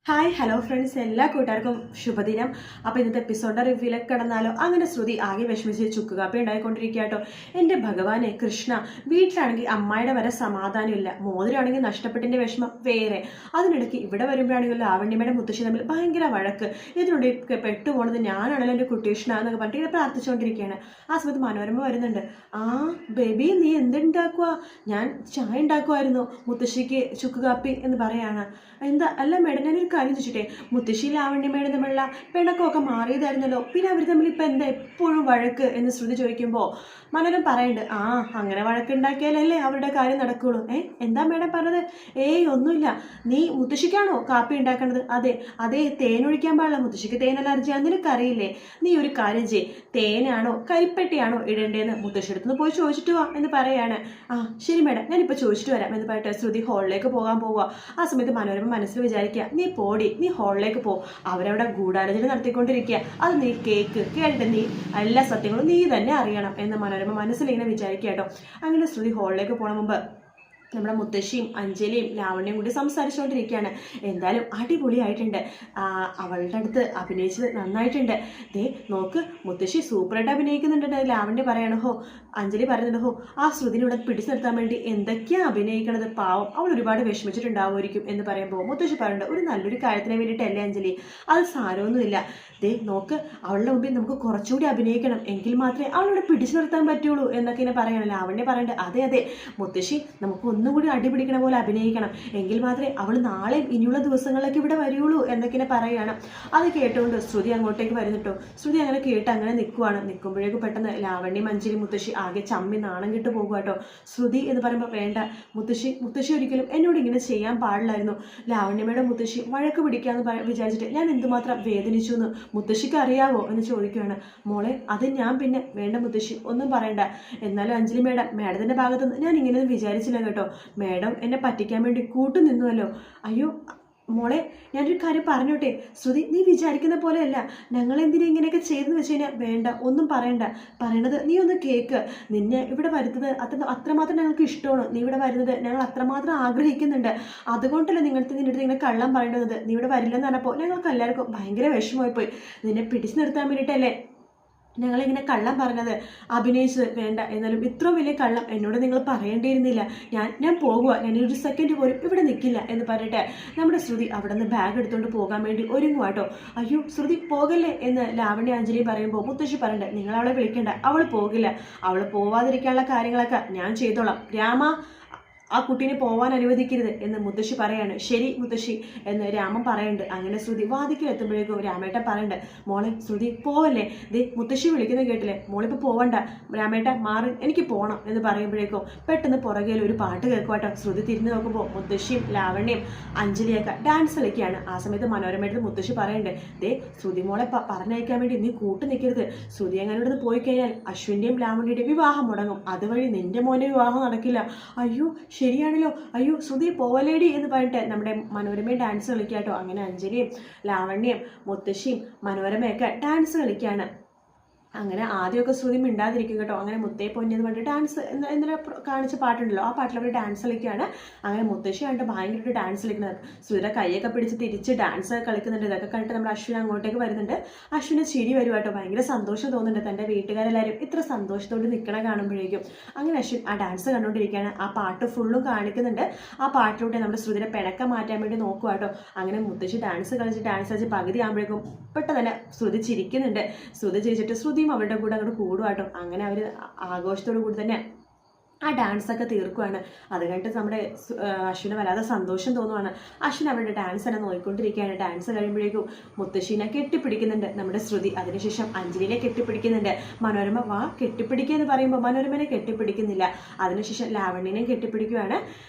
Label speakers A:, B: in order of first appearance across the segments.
A: Hi hello friends, എല്ലാ കൂട്ടുകാർക്കും ശുഭദിനം. അപ്പോൾ ഇന്നത്തെ എപ്പിസോഡിൻ്റെ റിവ്യൂയിലേക്ക് കിടന്നാലോ? അങ്ങനെ ശ്രുതി ആകെ വിഷമിച്ച് ചുക്ക് കാപ്പി ഉണ്ടായിക്കൊണ്ടിരിക്കുക കേട്ടോ. എൻ്റെ ഭഗവാനെ കൃഷ്ണ, വീട്ടിലാണെങ്കിൽ അമ്മായിയുടെ വരെ സമാധാനമില്ല, മോതിരാണെങ്കിൽ നഷ്ടപ്പെട്ടതിൻ്റെ വിഷമം വേറെ. അതിനിടയ്ക്ക് ഇവിടെ വരുമ്പോഴാണെങ്കിൽ ലാവണ്യമയുടെ മുത്തശ്ശി തമ്മിൽ ഭയങ്കര വഴക്ക്. ഇതിനുള്ളിൽ പെട്ടുപോണത് ഞാനാണല്ലോ എൻ്റെ കുട്ടീഷ്ണ എന്നൊക്കെ പറഞ്ഞിട്ട് ഇങ്ങനെ പ്രാർത്ഥിച്ചുകൊണ്ടിരിക്കുകയാണ്. ആ സമയത്ത് മനോരമ വരുന്നുണ്ട്. ആ ബേബി, നീ എന്തുണ്ടാക്കുക? ഞാൻ ചായ ഉണ്ടാക്കുമായിരുന്നു, മുത്തശ്ശിക്ക് ചുക്ക് കാപ്പി എന്ന് പറയാണ്. എന്താ? അല്ല മേഡം, ഞാനൊരു കാര്യം ചോദിച്ചിട്ടെ, മുത്തശ്ശി ലാവണ്യമേടെ തമ്മിലുള്ള പിണക്കമൊക്കെ മാറിയതായിരുന്നല്ലോ, പിന്നെ അവർ തമ്മിൽ ഇപ്പം എന്താ എപ്പോഴും വഴക്ക് എന്ന് ശ്രുതി ചോദിക്കുമ്പോൾ മനോരം പറയുന്നുണ്ട്, ആ അങ്ങനെ വഴക്കുണ്ടാക്കിയാലല്ലേ അവരുടെ കാര്യം നടക്കുകയുള്ളൂ. എന്താ മേഡം പറഞ്ഞത്? ഒന്നുമില്ല. നീ മുത്തശ്ശിക്കാണോ കാപ്പി ഉണ്ടാക്കേണ്ടത്? അതെ അതെ, തേനൊഴിക്കാൻ പാടില്ല, മുത്തശ്ശിക്ക് തേൻ അലർജിയാന്ന് നിനക്കറിയില്ലേ? നീ ഒരു കാര്യം ചെയ്യ്, തേനാണോ കരിപ്പെട്ടിയാണോ ഇടേണ്ടതെന്ന് മുത്തശ്ശിയെടുത്തുനിന്ന് പോയി ചോദിച്ചിട്ട് വാ എന്ന് പറയാണ്. ആ ശരി മേഡം, ഞാനിപ്പോൾ ചോദിച്ചിട്ട് വരാം എന്ന് പറഞ്ഞിട്ട് ശ്രുതി ഹോളിലേക്ക് പോകാൻ പോവുക. ആ സമയത്ത് മനോരമ മനസ്സിൽ വിചാരിക്കുക, നീ പോടി, നീ ഹോളിലേക്ക് പോ, അവരവിടെ ഗൂഢാലോചന നടത്തിക്കൊണ്ടിരിക്കുക, അത് നീ കേട്ടിട്ട് നീ എല്ലാ സത്യങ്ങളും നീ തന്നെ അറിയണം എന്ന് മനോരമ മനസ്സിലിങ്ങനെ വിചാരിക്കുക കേട്ടോ. അങ്ങനെ ശ്രുതി ഹോളിലേക്ക് പോണ മുമ്പ് നമ്മുടെ മുത്തശ്ശിയും അഞ്ജലിയും ലാവണ്യം കൂടി സംസാരിച്ചുകൊണ്ടിരിക്കുകയാണ്. എന്തായാലും അടിപൊളിയായിട്ടുണ്ട്, അവളുടെ അടുത്ത് അഭിനയിച്ചത് നന്നായിട്ടുണ്ട്. ദേ നോക്ക്, മുത്തശ്ശി സൂപ്പറായിട്ട് അഭിനയിക്കുന്നുണ്ട്. ലാവണ്യ പറയണ, ഹോ അഞ്ജലി പറയുന്നുണ്ട്, ഹോ ആ ശ്രുതിനൂടെ പിടിച്ചു നിർത്താൻ വേണ്ടി എന്തൊക്കെയാണ് അഭിനയിക്കണത്, പാവം അവൾ ഒരുപാട് വിഷമിച്ചിട്ടുണ്ടാവുമായിരിക്കും എന്ന് പറയുമ്പോൾ മുത്തശ്ശി പറയുന്നുണ്ട്, ഒരു നല്ലൊരു കാര്യത്തിന് വേണ്ടിയിട്ടല്ലേ അഞ്ജലി, അത് സാരമൊന്നുമില്ല. ദേ നോക്ക്, അവളുടെ മുമ്പിൽ നമുക്ക് കുറച്ചുകൂടി അഭിനയിക്കണം, എങ്കിൽ മാത്രമേ അവളോട് പിടിച്ചു നിർത്താൻ പറ്റുള്ളൂ എന്നൊക്കെ ഇങ്ങനെ പറയണം. ലാവണ്യ പറയുന്നുണ്ട്, അതെ അതെ മുത്തശ്ശി, നമുക്ക് ഒന്നും കൂടി അടിപിടിക്കണ പോലെ അഭിനയിക്കണം, എങ്കിൽ മാത്രമേ അവൾ നാളെ ഇനിയുള്ള ദിവസങ്ങളിലേക്ക് ഇവിടെ വരികയുള്ളൂ എന്നൊക്കെ പറയുകയാണ്. അത് കേട്ടുകൊണ്ട് ശ്രുതി അങ്ങോട്ടേക്ക് വരുന്നിട്ടോ. ശ്രുതി അങ്ങനെ കേട്ട് അങ്ങനെ നിൽക്കുമ്പോഴേക്കും പെട്ടെന്ന് ലാവണ്യ അഞ്ജലി മുത്തശ്ശി ആകെ ചമ്മി നാണം കിട്ടു പോകുക കേട്ടോ. ശ്രുതി എന്ന് പറയുമ്പോൾ, വേണ്ട മുത്തശ്ശി ഒരിക്കലും എന്നോട് ഇങ്ങനെ ചെയ്യാൻ പാടില്ലായിരുന്നു. ലാവണ്യമയുടെ മുത്തശ്ശി വഴക്ക് പിടിക്കാന്ന് വിചാരിച്ചിട്ട് ഞാൻ എന്തുമാത്രം വേദനിച്ചു എന്ന് മുത്തശ്ശിക്ക് അറിയാവോ എന്ന് ചോദിക്കുകയാണ്. മോളെ, അത് ഞാൻ പിന്നെ വേണ്ട മുത്തശ്ശി, ഒന്നും പറയണ്ട. എന്നാലും അഞ്ജലി മേഡത്തിന്റെ ഭാഗത്തുനിന്ന് ഞാൻ ഇങ്ങനെയൊന്നും വിചാരിച്ചില്ല കേട്ടോ. മേഡം എന്നെ പറ്റിക്കാൻ വേണ്ടി കൂട്ടു നിന്നുവല്ലോ. അയ്യോ മോളെ, ഞാനൊരു കാര്യം പറഞ്ഞോട്ടെ, ശ്രുതി നീ വിചാരിക്കുന്ന പോലെയല്ല, ഞങ്ങൾ എന്തിനാ ഇങ്ങനെയൊക്കെ ചെയ്തെന്ന് വെച്ച് കഴിഞ്ഞാൽ വേണ്ട, ഒന്നും പറയണ്ട, പറയണത് നീ ഒന്ന് കേൾക്ക്. നിന്നെ ഇവിടെ വരുന്നത് അത്രമാത്രം ഞങ്ങൾക്ക് ഇഷ്ടമാണ്, നീ ഇവിടെ വരുന്നത് ഞങ്ങൾ അത്രമാത്രം ആഗ്രഹിക്കുന്നുണ്ട്, അതുകൊണ്ടല്ലേ നിന്റെ അടുത്ത് ഇങ്ങനെ കള്ളം പറയേണ്ടത്. നീ ഇവിടെ വരില്ലെന്ന് പറഞ്ഞപ്പോൾ ഞങ്ങൾക്ക് എല്ലാവർക്കും ഭയങ്കര വിഷമമായി പോയി. നിന്നെ പിടിച്ചു നിർത്താൻ വേണ്ടിയിട്ടല്ലേ ഞങ്ങളിങ്ങനെ കള്ളം പറഞ്ഞത്, അഭിനയിച്ചത്. വേണ്ട, എന്നാലും ഇത്രയും വലിയ കള്ളം എന്നോട് നിങ്ങൾ പറയേണ്ടിയിരുന്നില്ല. ഞാൻ പോകുക, ഞാനൊരു സെക്കൻഡ് പോലും ഇവിടെ നിൽക്കില്ല എന്ന് പറഞ്ഞിട്ട് നമ്മുടെ ശ്രുതി അവിടെ നിന്ന് ബാഗ് എടുത്തുകൊണ്ട് പോകാൻ വേണ്ടി ഒരുങ്ങുവാട്ടോ. അയ്യോ ശ്രുതി പോകല്ലേ എന്ന് ലാവണ്യ അഞ്ജലി പറയുമ്പോൾ മുത്തശ്ശി പറയണ്ടേ, നിങ്ങൾ അവളെ വിളിക്കണ്ട, അവൾ പോകില്ല, അവൾ പോവാതിരിക്കാനുള്ള കാര്യങ്ങളൊക്കെ ഞാൻ ചെയ്തോളാം. രാമ, ആ കുട്ടീനെ പോവാൻ അനുവദിക്കരുത് എന്ന് മുത്തശ്ശി പറയാണ്. ശരി മുത്തശ്ശി എന്ന് രാമൻ പറയുന്നുണ്ട്. അങ്ങനെ ശ്രുതി വാതിക്കലെത്തുമ്പോഴേക്കും രാമേട്ടൻ പറയണ്ട്, മോളെ ശ്രുതി പോവല്ലേ, ദേ മുത്തശ്ശി വിളിക്കുന്നത് കേട്ടില്ലേ, മോളിപ്പോൾ പോവണ്ട, രാമേട്ട മാറി, എനിക്ക് പോകണം എന്ന് പറയുമ്പോഴേക്കും പെട്ടെന്ന് പുറകെ ഒരു പാട്ട് കേൾക്കുവാട്ടോ. ശ്രുതി തിരിഞ്ഞു നോക്കുമ്പോൾ മുത്തശ്ശിയും ലാവണ്യം അഞ്ജലിയൊക്കെ ഡാൻസ് കളിക്കുകയാണ്. ആ സമയത്ത് മനോരമയുടെ മുത്തശ്ശി പറയുന്നുണ്ട്, ദേ ശ്രുതി മോളെ പറഞ്ഞയക്കാൻ വേണ്ടി നീ കൂട്ടു നിൽക്കരുത്, ശ്രുതി അങ്ങനെ ഇവിടുന്ന് പോയി കഴിഞ്ഞാൽ അശ്വിൻ്റെയും ലാവണ്യയുടെയും വിവാഹം മുടങ്ങും, അതുവഴി നിന്റെ മോൻ്റെ വിവാഹം നടക്കില്ല. അയ്യോ ശരിയാണല്ലോ, അയ്യോ ശ്രുതി പോവലേടി എന്ന് പറഞ്ഞിട്ട് നമ്മുടെ മനോരമയും ഡാൻസ് കളിക്കാട്ടോ. അങ്ങനെ അഞ്ജലിയും ലാവണ്യം മുത്തശ്ശിയും മനോരമയൊക്കെ ഡാൻസ് കളിക്കുകയാണ്. അങ്ങനെ ആദ്യമൊക്കെ ശ്രുതി മിണ്ടാതിരിക്കും കേട്ടോ. അങ്ങനെ മുത്തേ പൊന്നി എന്ന് പറഞ്ഞിട്ട് ഡാൻസ് ഇന്നലെ കാണിച്ച പാട്ടുണ്ടല്ലോ, ആ പാട്ടിൽ അവർ ഡാൻസ് കളിക്കുകയാണ്. അങ്ങനെ മുത്തശ്ശി കണ്ടിട്ട് ഭയങ്കരമായിട്ട് ഡാൻസ് കളിക്കുന്നത്, ശ്രുതിയുടെ കൈയൊക്കെ പിടിച്ച് തിരിച്ച് ഡാൻസ് കളിക്കുന്നുണ്ട്. ഇതൊക്കെ കണ്ടിട്ട് നമ്മുടെ അശ്വിൻ അങ്ങോട്ടേക്ക് വരുന്നുണ്ട്. അശ്വിന് ചിരി വരും കേട്ടോ, ഭയങ്കര സന്തോഷം തോന്നുന്നുണ്ട് തൻ്റെ വീട്ടുകാരെല്ലാവരും ഇത്ര സന്തോഷത്തോട് നിൽക്കണ കാണുമ്പോഴേക്കും. അങ്ങനെ അശ്വിൻ ആ ഡാൻസ് കണ്ടുകൊണ്ടിരിക്കുകയാണ്. ആ പാട്ട് ഫുള്ളും കാണിക്കുന്നുണ്ട്. ആ പാട്ടിലൂടെ നമ്മുടെ ശ്രുതിയുടെ പിണക്കം മാറ്റാൻ വേണ്ടി നോക്കുക കേട്ടോ. അങ്ങനെ മുത്തശ്ശി ഡാൻസ് കളിച്ച് പകുതി ആകുമ്പോഴേക്കും പെട്ടെന്ന് തന്നെ ശ്രുതി ചിരിക്കുന്നുണ്ട്. ശ്രുതി ചിരിച്ചിട്ട് ശ്രുതിയും അവരുടെ കൂടെ അങ്ങോട്ട് കൂടുവാട്ടോ. അങ്ങനെ അവർ ആഘോഷത്തോടു കൂടി തന്നെ ആ ഡാൻസൊക്കെ തീർക്കുവാണ്. അത് കഴിഞ്ഞിട്ട് നമ്മുടെ അശ്വിന് വല്ലാതെ സന്തോഷം തോന്നുവാണ്. അശ്വിൻ അവരുടെ ഡാൻസ് തന്നെ നോക്കിക്കൊണ്ടിരിക്കുകയാണ്. ഡാൻസ് കഴിയുമ്പോഴേക്കും മുത്തശ്ശീനെ കെട്ടിപ്പിടിക്കുന്നുണ്ട് നമ്മുടെ ശ്രുതി. അതിനുശേഷം അഞ്ജലിനെ കെട്ടിപ്പിടിക്കുന്നുണ്ട്. മനോരമ വാ കെട്ടിപ്പിടിക്കുക എന്ന് പറയുമ്പോൾ മനോരമനെ കെട്ടിപ്പിടിക്കുന്നില്ല. അതിനുശേഷം ലാവണ്യനെ കെട്ടിപ്പിടിക്കുകയാണ്.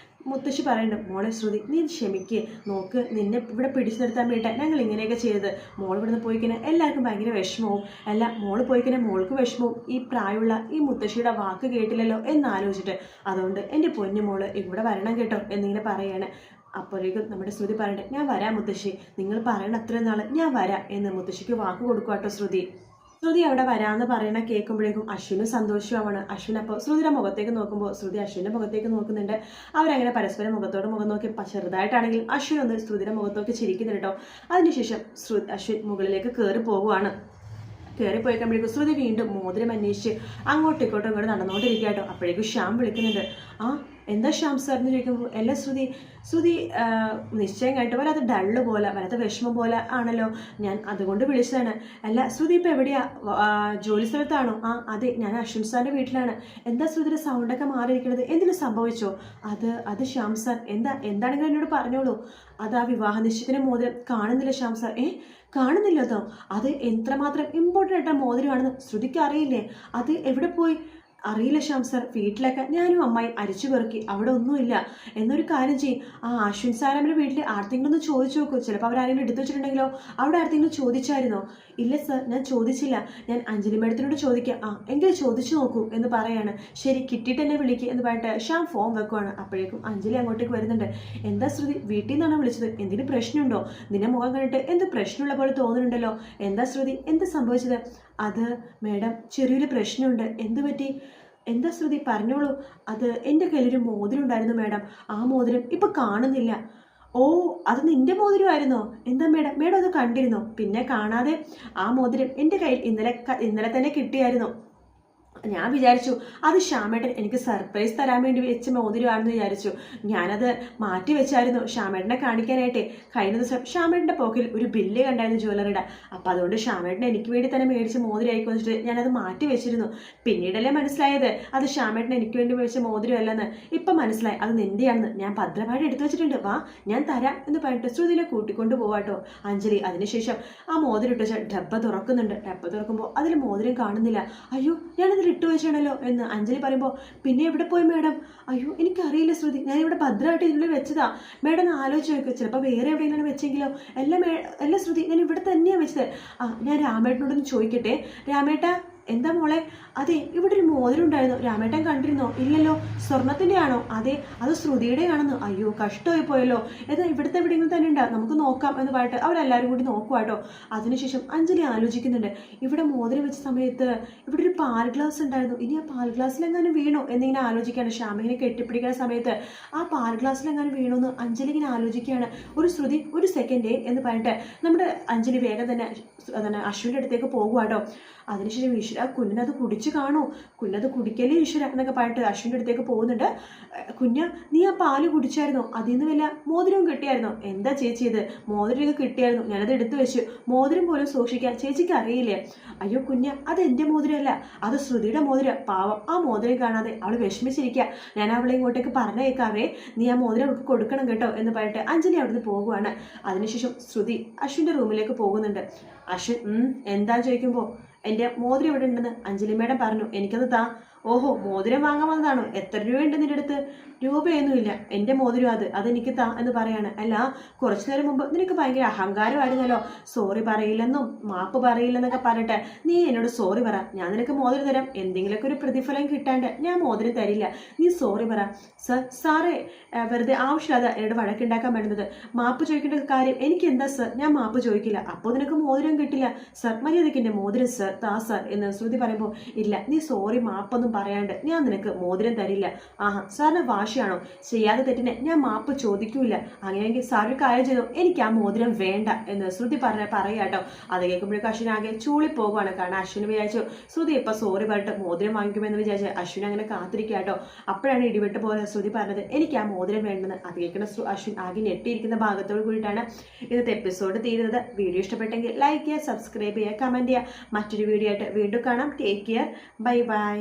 A: മുത്തശ്ശി പറയുന്നുണ്ട്, മോളെ ശ്രുതി നീ ക്ഷമിക്ക്, നോക്ക് നിന്നെ ഇവിടെ പിടിച്ചു നിർത്താൻ വേണ്ടിയിട്ട് ഞങ്ങൾ ഇങ്ങനെയൊക്കെ ചെയ്തത്. മോൾ ഇവിടുന്ന് പോയിക്കഴിഞ്ഞാൽ എല്ലാവർക്കും ഭയങ്കര വിഷമവും, അല്ല മോള് പോയിക്കഴിഞ്ഞാൽ മോൾക്ക് വിഷമവും, ഈ പ്രായമുള്ള ഈ മുത്തശ്ശിയുടെ വാക്ക് കേട്ടില്ലല്ലോ എന്നാലോചിച്ചിട്ട്, അതുകൊണ്ട് എൻ്റെ പൊന്നു മോള് ഇവിടെ വരണം കേട്ടോ എന്നിങ്ങനെ പറയാണ്. അപ്പോഴേക്കും നമ്മുടെ ശ്രുതി പറയണ്ടേ, ഞാൻ വരാം മുത്തശ്ശി, നിങ്ങൾ പറയണ അത്രയും നാൾ ഞാൻ വരാം എന്ന് മുത്തശ്ശിക്ക് വാക്ക് കൊടുക്കുക കേട്ടോ ശ്രുതി. ശ്രുതി അവിടെ വരാമെന്ന് പറയണ കേൾക്കുമ്പോഴേക്കും അശ്വിനും സന്തോഷമാണ്. അശ്വിൻ അപ്പോൾ ശ്രുതിയുടെ മുഖത്തേക്ക് നോക്കുമ്പോൾ ശ്രുതി അശ്വിൻ്റെ മുഖത്തേക്ക് നോക്കുന്നുണ്ട്. അവരങ്ങനെ പരസ്പരം മുഖത്തോട് മുഖം നോക്കി ചെറുതായിട്ടാണെങ്കിലും അശ്വിൻ ഒന്ന് ശ്രുതിയുടെ മുഖത്തേക്ക് ചിരിക്കുന്നുണ്ട് കേട്ടോ. അതിനുശേഷം അശ്വിൻ മുകളിലേക്ക് കയറി പോകുവാണ്. കയറിപ്പോയി കഴിയുമ്പോഴേക്കും ശ്രുതി വീണ്ടും മോതിരം അന്വേഷിച്ച് അങ്ങോട്ടും ഇങ്ങോട്ട് നടന്നുകൊണ്ടിരിക്കുക കേട്ടോ. അപ്പോഴേക്കും ശ്യാം വിളിക്കുന്നുണ്ട്. ആ എന്താ ശ്യാം സാർ എന്ന് ചോദിക്കുമ്പോൾ അല്ല ശ്രുതി നിശ്ചയം കേട്ടോ വല്ലാത്ത ഡള്ള് പോലെ വല്ലാത്ത വിഷമം പോലെ ആണല്ലോ, ഞാൻ അതുകൊണ്ട് വിളിച്ചതാണ്. അല്ല ശ്രുതി ഇപ്പം എവിടെയാ, ജോലി സ്ഥലത്താണോ? ആ അതെ, ഞാൻ അശ്വിൻ സാറിൻ്റെ വീട്ടിലാണ്. എന്താ ശ്രുതിയുടെ സൗണ്ടൊക്കെ മാറിയിരിക്കുന്നത്, എന്തെങ്കിലും സംഭവിച്ചോ? അത് ശ്യാം സാർ എന്താണെങ്കിലും എന്നോട് പറഞ്ഞോളൂ. അത് ആ വിവാഹ നിശ്ചയത്തിന് മോതിരം കാണുന്നില്ല ശ്യാം സാർ. കാണുന്നില്ലതോ? അത് എത്രമാത്രം ഇമ്പോർട്ടൻ്റ് ആയിട്ടാ മോതിരമാണെന്ന് ശ്രുതിക്ക് അറിയില്ലേ? അത് എവിടെ പോയി? അറിയില്ല ശ്യാം സാർ, വീട്ടിലൊക്കെ ഞാനും അമ്മായി അരിച്ചു പെറുക്കി, അവിടെ ഒന്നുമില്ല. എന്നൊരു കാര്യം ചെയ്യും, ആ അശ്വിൻ സാറാമിൻ്റെ വീട്ടിൽ ആർക്കെങ്കിലും ഒന്ന് ചോദിച്ചു നോക്കൂ, ചിലപ്പോൾ അവരാരെങ്കിലും എടുത്തു വെച്ചിട്ടുണ്ടെങ്കിലോ. അവിടെ ആർക്കെങ്കിലും ചോദിച്ചായിരുന്നോ? ഇല്ല സാർ, ഞാൻ ചോദിച്ചില്ല, ഞാൻ അഞ്ജലി മേഡത്തിനോട് ചോദിക്കാം. എങ്കിൽ ചോദിച്ചു നോക്കൂ എന്ന് പറയാണ്. ശരി, കിട്ടിയിട്ട് എന്നെ വിളിക്കുക എന്ന് പറഞ്ഞിട്ട് ശ്യാം ഫോൺ വെക്കുവാണ്. അപ്പോഴേക്കും അഞ്ജലി അങ്ങോട്ടേക്ക് വരുന്നുണ്ട്. എന്താ ശ്രുതി, വീട്ടിൽ നിന്നാണ് വിളിച്ചത്? എന്തിന് പ്രശ്നമുണ്ടോ? നിന്നെ മുഖം കണ്ടിട്ട് എന്ത് പ്രശ്നമുള്ള പോലെ തോന്നുന്നുണ്ടല്ലോ. എന്താ ശ്രുതി, എന്ത് സംഭവിച്ചത്? അത് മേഡം, ചെറിയൊരു പ്രശ്നമുണ്ട്. എന്ത് പറ്റി? എന്താ ശ്രുതി, പറഞ്ഞോളൂ. അത് എൻ്റെ കയ്യിലൊരു മോതിരം ഉണ്ടായിരുന്നു മേഡം, ആ മോതിരം ഇപ്പം കാണുന്നില്ല. ഓ, അത് നിന്റെ മോതിരമായിരുന്നോ? എന്താ മേഡം അത് കണ്ടിരുന്നോ? പിന്നെ കാണാതെ? ആ മോതിരം എൻ്റെ കയ്യിൽ ഇന്നലെ തന്നെ കിട്ടിയായിരുന്നു. ഞാൻ വിചാരിച്ചു അത് ശ്യാമേട്ടൻ എനിക്ക് സർപ്രൈസ് തരാൻ വേണ്ടി വെച്ച മോതിരമാണെന്ന് വിചാരിച്ചു. ഞാനത് മാറ്റി വെച്ചായിരുന്നു ശ്യാമേട്ടനെ കാണിക്കാനായിട്ട്. കഴിഞ്ഞ ദിവസം ശ്യാമേട്ടൻ്റെ പോക്കിൽ ഒരു ബില്ല് കണ്ടായിരുന്നു ജ്വല്ലറിയുടെ. അപ്പോൾ അതുകൊണ്ട് ശ്യാമേട്ടൻ എനിക്ക് വേണ്ടി തന്നെ മേടിച്ച മോതിരമായിരിക്കും വെച്ചിട്ട് ഞാനത് മാറ്റി വെച്ചിരുന്നു. പിന്നീടല്ലേ മനസ്സിലായത് അത് ശ്യാമേട്ടൻ എനിക്ക് വേണ്ടി മേടിച്ച മോതിരമല്ലെന്ന്. ഇപ്പം മനസ്സിലായി അത് നിന്റെയാണെന്ന്. ഞാൻ ഭദ്രമായിട്ട് എടുത്തു വെച്ചിട്ടുണ്ട്, വാ ഞാൻ തരാം എന്ന് പറഞ്ഞിട്ട് ശ്രുതിനെ കൂട്ടിക്കൊണ്ട് പോവാട്ടോ അഞ്ജലി. അതിനുശേഷം ആ മോതിരം ഇട്ട് ഡബ്ബ തുറക്കുന്നുണ്ട്. ഡബ്ബ തുറക്കുമ്പോൾ അതിൽ മോതിരം കാണുന്നില്ല. അയ്യോ, ഞാനതിൽ ഇട്ടു വെച്ചാണല്ലോ എന്ന് അഞ്ജലി പറയുമ്പോൾ പിന്നെ എവിടെ പോയി മേഡം? അയ്യോ, എനിക്കറിയില്ല ശ്രുതി, ഞാനിവിടെ ഭദ്രമായിട്ട് ഇതിനുള്ളിൽ വെച്ചതാ. മേഡം ഒന്ന് ആലോചിച്ച് നോക്കുക, ചിലപ്പോൾ വേറെ എവിടെയെങ്കിലും വെച്ചെങ്കിലോ. അല്ല ശ്രുതി, ഞാൻ ഇവിടെ തന്നെയാണ് വെച്ചത്. ഞാൻ രാമേട്ടനോടൊന്ന് ചോദിക്കട്ടെ. രാമേട്ട, എന്താ മോളെ? അതെ, ഇവിടെ ഒരു മോതിരം ഉണ്ടായിരുന്നു, രാമേട്ടൻ കണ്ടിരുന്നോ? ഇല്ലല്ലോ. സ്വർണത്തിൻ്റെ ആണോ? അതെ, അത് ശ്രുതിയുടെ ആണെന്ന്. അയ്യോ, കഷ്ടമായി പോയല്ലോ. എന്നാൽ ഇവിടുത്തെ എവിടെയെങ്കിലും തന്നെ ഉണ്ടാകും, നമുക്ക് നോക്കാം എന്ന് പറഞ്ഞിട്ട് അവരെല്ലാവരും കൂടി നോക്കുവാട്ടോ. അതിനുശേഷം അഞ്ജലി ആലോചിക്കുന്നുണ്ട്, ഇവിടെ മോതിരം വെച്ച സമയത്ത് ഇവിടെ ഒരു പാൽ ഗ്ലാസ് ഉണ്ടായിരുന്നു, ഇനി ആ പാൽ ഗ്ലാസ്സിലെങ്ങാനും വീണോ എന്നിങ്ങനെ ആലോചിക്കുകയാണ്. ശ്യാമിങ്ങനെ കെട്ടിപ്പിടിക്കുന്ന സമയത്ത് ആ പാൽ ഗ്ലാസ്സിലെങ്ങാനും വീണോ എന്ന് അഞ്ജലി ഇങ്ങനെ ആലോചിക്കുകയാണ്. ശ്രുതി, ഒരു സെക്കൻഡേ എന്ന് പറഞ്ഞിട്ട് നമ്മുടെ അഞ്ജലി വേഗം തന്നെ അശ്വിൻ്റെ അടുത്തേക്ക് പോകുവാട്ടോ. അതിനുശേഷം ഈശ്വര, കുഞ്ഞത് കുടിച്ച് കാണൂ, കുഞ്ഞത് കുടിക്കല്ലേ ഈശ്വര എന്നൊക്കെ പറഞ്ഞിട്ട് അശ്വിൻ്റെ അടുത്തേക്ക് പോകുന്നുണ്ട്. കുഞ്ഞ, നീ ആ പാല് കുടിച്ചായിരുന്നോ? അതിൽ നിന്ന് വല്ല മോതിരവും കിട്ടിയായിരുന്നോ? എന്താ ചേച്ചി ഇത്? മോതിരമൊക്കെ കിട്ടിയായിരുന്നു, ഞാനത് എടുത്തു വെച്ചു. മോതിരം പോലും സൂക്ഷിക്കാൻ ചേച്ചിക്ക് അറിയില്ലേ? അയ്യോ കുഞ്ഞ, അത് എൻ്റെ മോതിരമല്ല, അത് ശ്രുതിയുടെ മോതിരം. പാവം, ആ മോതിരം കാണാതെ അവൾ വിഷമിച്ചിരിക്കുക. ഞാൻ അവളെ ഇങ്ങോട്ടേക്ക് പറഞ്ഞേക്കാവേ, നീ ആ മോതിരം അവൾക്ക് കൊടുക്കണം കേട്ടോ എന്ന് പറഞ്ഞിട്ട് അഞ്ജലി അവിടുന്ന് പോകുവാണ്. അതിനുശേഷം ശ്രുതി അശ്വിൻ്റെ റൂമിലേക്ക് പോകുന്നുണ്ട്. അശ്വിൻ എന്താ ചോദിക്കുമ്പോൾ എൻ്റെ മോതിരം ഇവിടെ ഉണ്ടെന്ന് അഞ്ജലി മേഡം പറഞ്ഞു, എനിക്കത് താ. ഓഹോ, മോതിരം വാങ്ങാൻ വന്നതാണോ? എത്ര രൂപയുണ്ട് നിന്റെ അടുത്ത്? രൂപയൊന്നുമില്ല, എൻ്റെ മോതിരം അതെനിക്ക് താ എന്ന് പറയാണ്. അല്ല, കുറച്ചു നേരം മുമ്പ് നിനക്ക് ഭയങ്കര അഹങ്കാരമായിരുന്നല്ലോ, സോറി പറയില്ലെന്നും മാപ്പ് പറയില്ലെന്നൊക്കെ പറഞ്ഞിട്ട്. നീ എന്നോട് സോറി പറ, ഞാൻ നിനക്ക് മോതിരം തരാം. എന്തെങ്കിലുമൊക്കെ ഒരു പ്രതിഫലം കിട്ടാണ്ട് ഞാൻ മോതിരം തരില്ല, നീ സോറി പറ. സാറേ, വെറുതെ ആവശ്യമില്ലാതെ എന്നോട് വഴക്കുണ്ടാക്കാൻ വേണ്ടുന്നത്. മാപ്പ് ചോദിക്കേണ്ട കാര്യം എനിക്ക് എന്താ സർ? ഞാൻ മാപ്പ് ചോദിക്കില്ല, അപ്പോൾ നിനക്ക് മോതിരം കിട്ടില്ല. സർ, മര്യാദയ്ക്ക് എൻ്റെ മോതിരം സർ താ സർ എന്ന് ശ്രുതി പറയുമ്പോൾ, ഇല്ല, നീ സോറി മാപ്പൊന്നും പറയാണ്ട് ഞാൻ നിനക്ക് മോതിരം തരില്ല. ആഹാ, സാറിന് വാശിയാണോ? ചെയ്യാതെ തെറ്റിനെ ഞാൻ മാപ്പ് ചോദിക്കൂല. അങ്ങനെയെങ്കിൽ സാർ ഒരു കാര്യം ചെയ്തു, എനിക്ക് ആ മോതിരം വേണ്ട എന്ന് ശ്രുതി പറയാട്ടോ. അത് കേൾക്കുമ്പോഴേക്കും അശ്വിൻ ആകെ ചൂളിപ്പോകുവാണ്. കാരണം അശ്വിന് വിചാരിച്ചു ശ്രുതി ഇപ്പം സോറി പറഞ്ഞിട്ട് മോതിരം വാങ്ങിക്കുമെന്ന് വിചാരിച്ചു അശ്വിൻ അങ്ങനെ കാത്തിരിക്കാട്ടോ. അപ്പോഴാണ് ഇടിവിട്ട് പോലെ ശ്രുതി പറഞ്ഞത്, എനിക്ക് ആ മോതിരം വേണ്ടെന്ന്. അത് കേൾക്കുന്ന അശ്വിൻ ആകെ ഞെട്ടിയിരിക്കുന്ന ഭാഗത്തോട് കൂടിയിട്ടാണ് ഇന്നത്തെ എപ്പിസോഡ് തീരുന്നത്. വീഡിയോ ഇഷ്ടപ്പെട്ടെങ്കിൽ ലൈക്ക് ചെയ്യുക, സബ്സ്ക്രൈബ് ചെയ്യുക, കമൻറ്റ് ചെയ്യുക. മറ്റൊരു വീഡിയോ ആയിട്ട് വീണ്ടും കാണാം. Take care, bye bye.